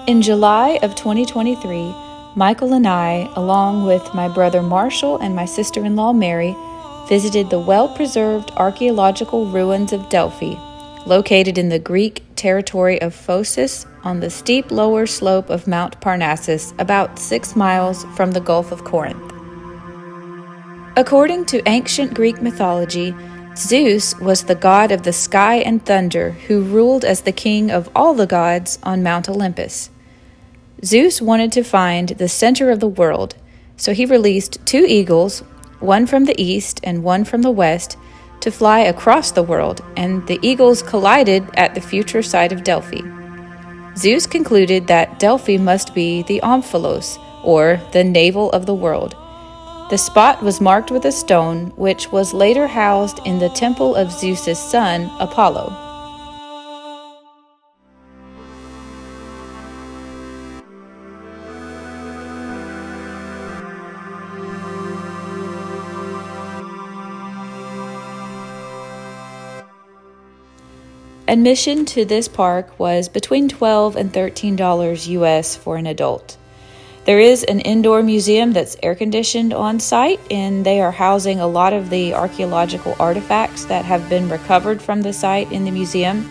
In July of 2023, Michael and I, along with my brother Marshall and my sister-in-law Mary, visited the well-preserved archaeological ruins of Delphi, located in the Greek territory of Phocis on the steep lower slope of Mount Parnassus, about 6 miles from the Gulf of Corinth. According to ancient Greek mythology, Zeus was the god of the sky and thunder who ruled as the king of all the gods on Mount Olympus. Zeus wanted to find the center of the world, so he released 2 eagles, one from the east and one from the west, to fly across the world, and the eagles collided at the future site of Delphi. Zeus concluded that Delphi must be the Omphalos, or the navel of the world. The spot was marked with a stone, which was later housed in the temple of Zeus's son, Apollo. Admission to this park was between $12 and $13 US for an adult. There is an indoor museum that's air-conditioned on site, and they are housing a lot of the archaeological artifacts that have been recovered from the site in the museum.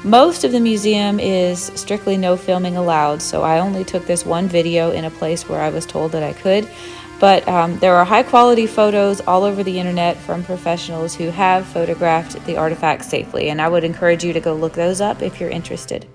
Most of the museum is strictly no filming allowed, so I only took this one video in a place where I was told that I could. But there are high-quality photos all over the internet from professionals who have photographed the artifacts safely, and I would encourage you to go look those up if you're interested.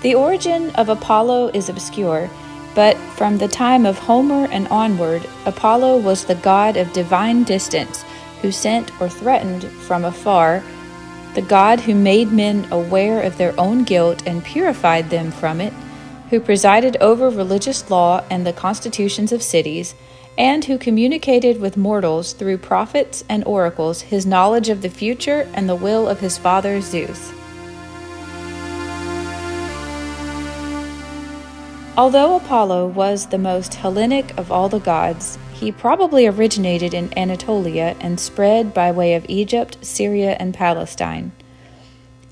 The origin of Apollo is obscure, but from the time of Homer and onward, Apollo was the god of divine distance who sent or threatened from afar, the god who made men aware of their own guilt and purified them from it, who presided over religious law and the constitutions of cities, and who communicated with mortals through prophets and oracles his knowledge of the future and the will of his father Zeus. Although Apollo was the most Hellenic of all the gods, he probably originated in Anatolia and spread by way of Egypt, Syria, and Palestine.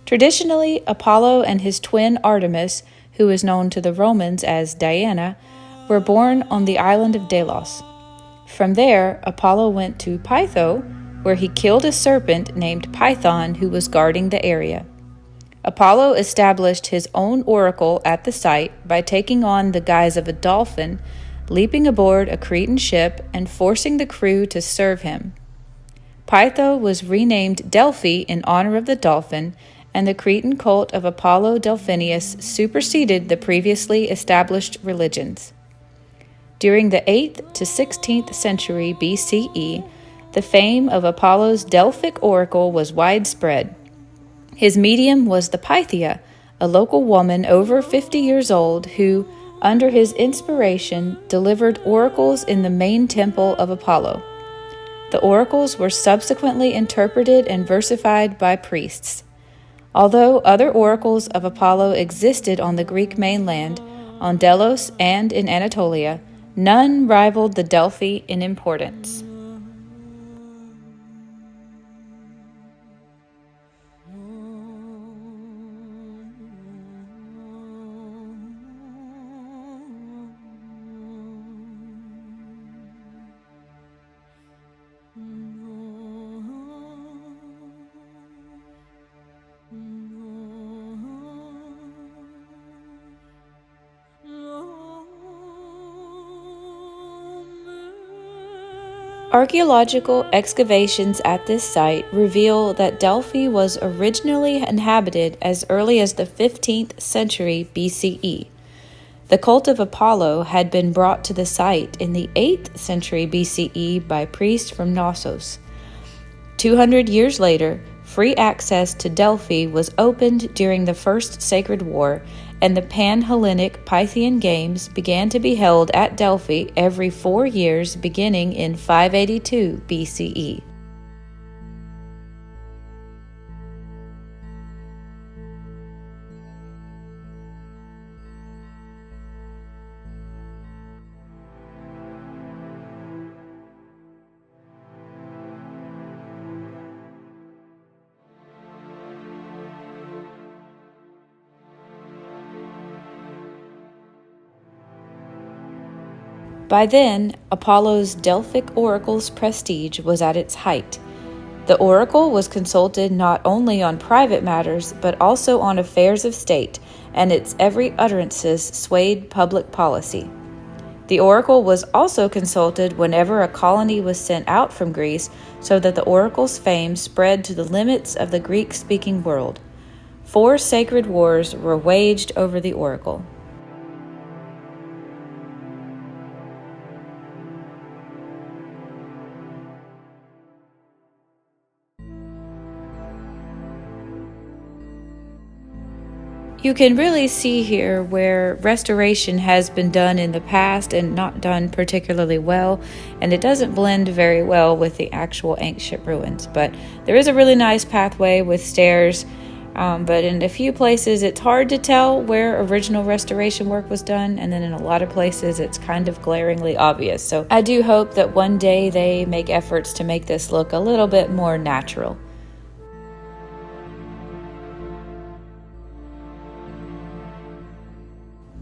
Traditionally, Apollo and his twin Artemis, who is known to the Romans as Diana, were born on the island of Delos. From there, Apollo went to Pytho, where he killed a serpent named Python who was guarding the area. Apollo established his own oracle at the site by taking on the guise of a dolphin, leaping aboard a Cretan ship, and forcing the crew to serve him. Pytho was renamed Delphi in honor of the dolphin, and the Cretan cult of Apollo Delphinius superseded the previously established religions. During the 8th to 16th century BCE, the fame of Apollo's Delphic oracle was widespread. His medium was the Pythia, a local woman over 50 years old who, under his inspiration, delivered oracles in the main temple of Apollo. The oracles were subsequently interpreted and versified by priests. Although other oracles of Apollo existed on the Greek mainland, on Delos and in Anatolia, none rivaled the Delphi in importance. Archaeological excavations at this site reveal that Delphi was originally inhabited as early as the 15th century BCE. The cult of Apollo had been brought to the site in the 8th century BCE by priests from Knossos. 200 years later, free access to Delphi was opened during the First Sacred War, and the Pan-Hellenic Pythian Games began to be held at Delphi every 4 years beginning in 582 BCE. By then, Apollo's Delphic oracle's prestige was at its height. The oracle was consulted not only on private matters, but also on affairs of state, and its every utterances swayed public policy. The oracle was also consulted whenever a colony was sent out from Greece, so that the oracle's fame spread to the limits of the Greek-speaking world. 4 sacred wars were waged over the oracle. You can really see here where restoration has been done in the past and not done particularly well, and it doesn't blend very well with the actual ancient ruins. But there is a really nice pathway with stairs, but in a few places it's hard to tell where original restoration work was done, and then in a lot of places it's kind of glaringly obvious. So I do hope that one day they make efforts to make this look a little bit more natural.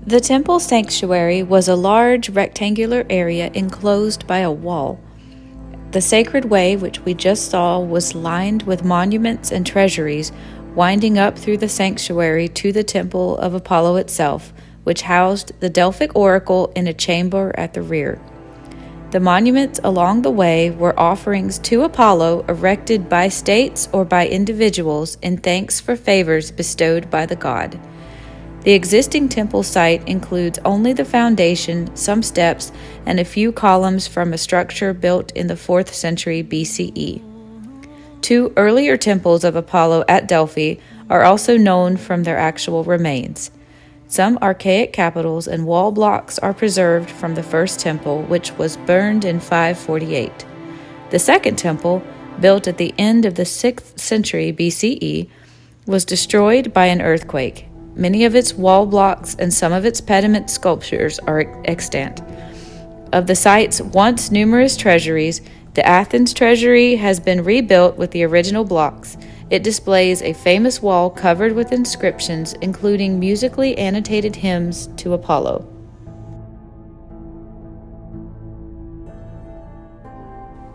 The temple sanctuary was a large rectangular area enclosed by a wall. The sacred way, which we just saw, was lined with monuments and treasuries, winding up through the sanctuary to the temple of Apollo itself, which housed the Delphic oracle in a chamber at the rear. The monuments along the way were offerings to Apollo erected by states or by individuals in thanks for favors bestowed by the god. The existing temple site includes only the foundation, some steps, and a few columns from a structure built in the 4th century BCE. 2 earlier temples of Apollo at Delphi are also known from their actual remains. Some archaic capitals and wall blocks are preserved from the first temple, which was burned in 548. The second temple, built at the end of the 6th century BCE, was destroyed by an earthquake. Many of its wall blocks and some of its pediment sculptures are extant. Of the site's once numerous treasuries, the Athens treasury has been rebuilt with the original blocks. It displays a famous wall covered with inscriptions, including musically annotated hymns to Apollo.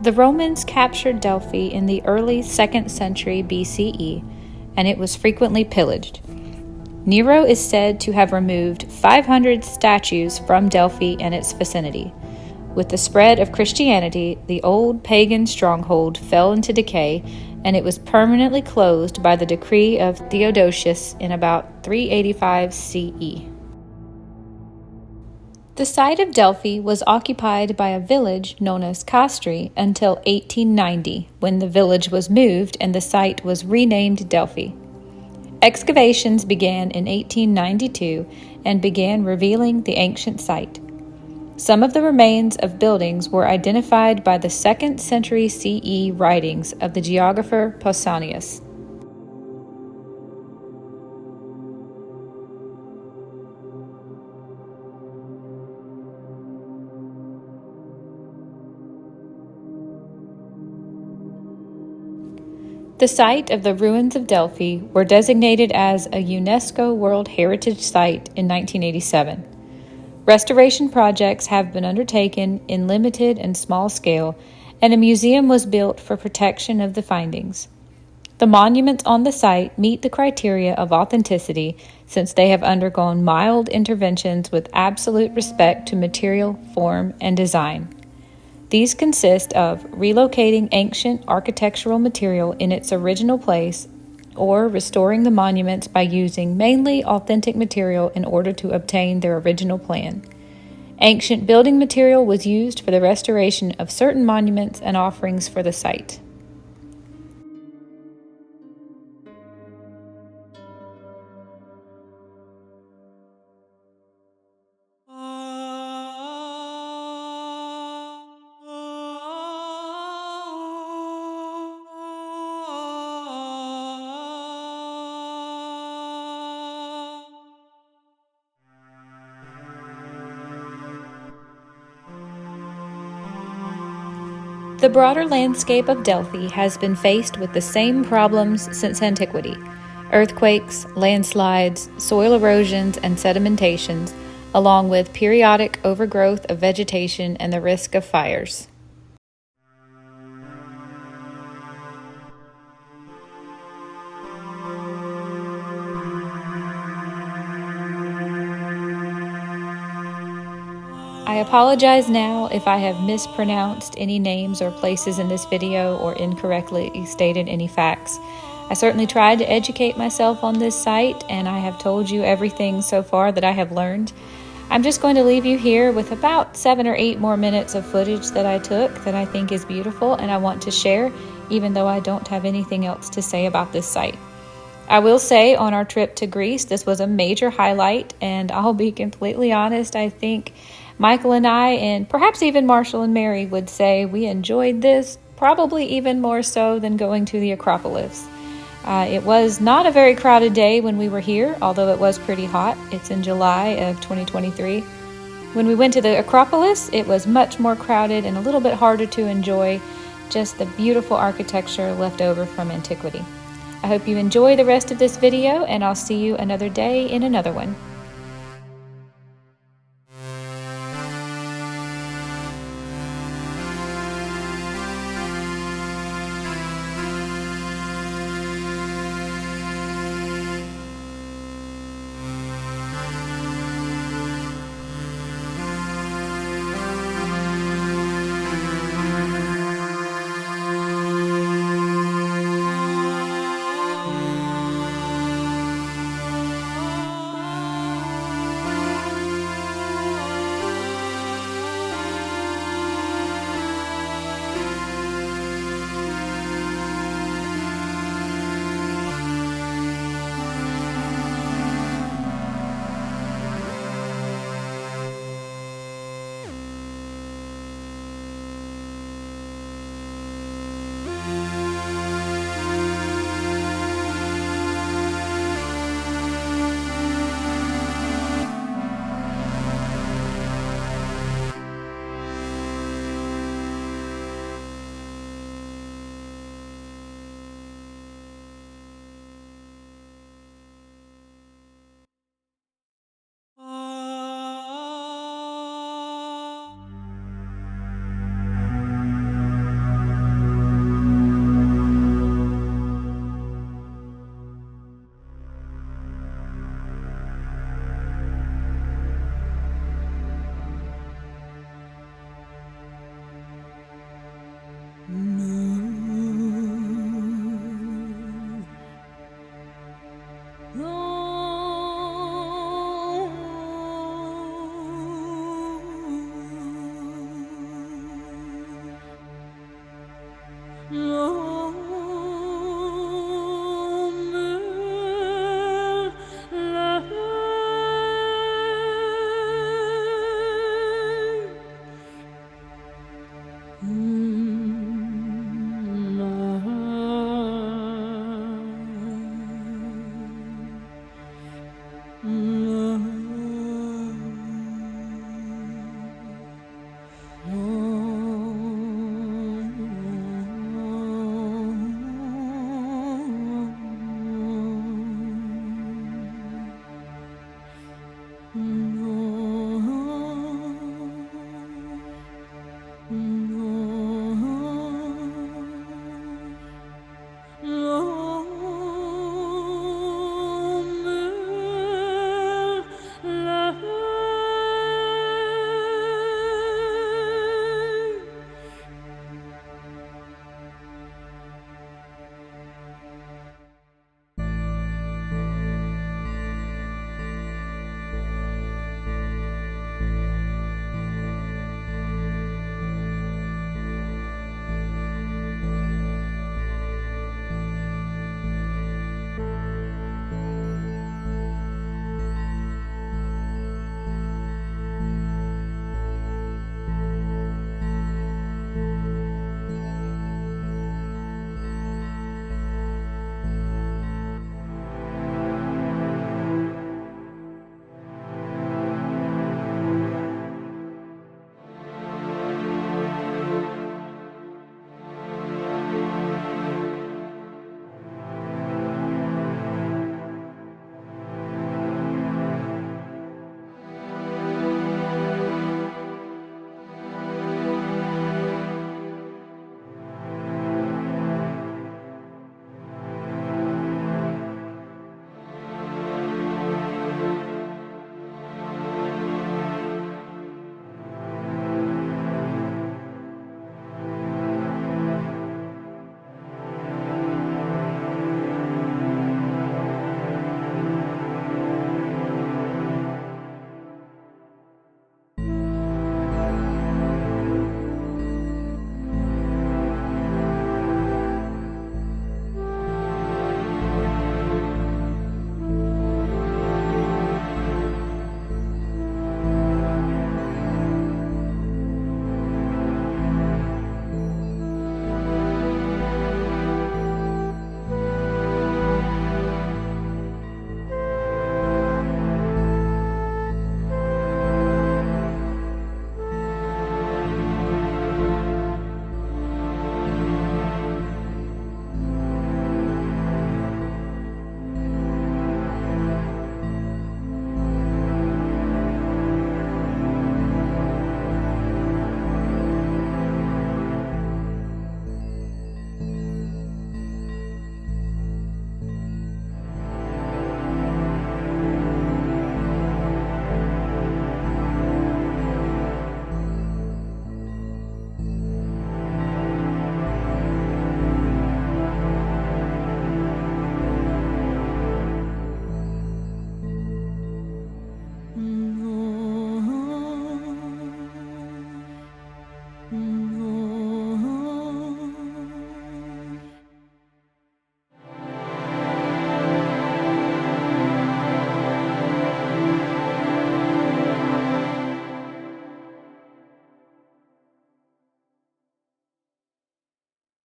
The Romans captured Delphi in the early 2nd century BCE, and it was frequently pillaged. Nero is said to have removed 500 statues from Delphi and its vicinity. With the spread of Christianity, the old pagan stronghold fell into decay, and it was permanently closed by the decree of Theodosius in about 385 CE. The site of Delphi was occupied by a village known as Castri until 1890, when the village was moved and the site was renamed Delphi. Excavations began in 1892 and began revealing the ancient site. Some of the remains of buildings were identified by the 2nd century CE writings of the geographer Pausanias. The site of the ruins of Delphi were designated as a UNESCO World Heritage Site in 1987. Restoration projects have been undertaken in limited and small scale, and a museum was built for protection of the findings. The monuments on the site meet the criteria of authenticity since they have undergone mild interventions with absolute respect to material, form, and design. These consist of relocating ancient architectural material in its original place or restoring the monuments by using mainly authentic material in order to obtain their original plan. Ancient building material was used for the restoration of certain monuments and offerings for the site. The broader landscape of Delphi has been faced with the same problems since antiquity: earthquakes, landslides, soil erosions, and sedimentations, along with periodic overgrowth of vegetation and the risk of fires. I apologize now if I have mispronounced any names or places in this video or incorrectly stated any facts. I certainly tried to educate myself on this site, and I have told you everything so far that I have learned. I'm just going to leave you here with about 7 or 8 more minutes of footage that I took that I think is beautiful and I want to share, even though I don't have anything else to say about this site. I will say on our trip to Greece, this was a major highlight, and I'll be completely honest, I think Michael and I, and perhaps even Marshall and Mary, would say we enjoyed this probably even more so than going to the Acropolis. It was not a very crowded day when we were here, although it was pretty hot. It's in July of 2023. When we went to the Acropolis, it was much more crowded and a little bit harder to enjoy just the beautiful architecture left over from antiquity. I hope you enjoy the rest of this video, and I'll see you another day in another one.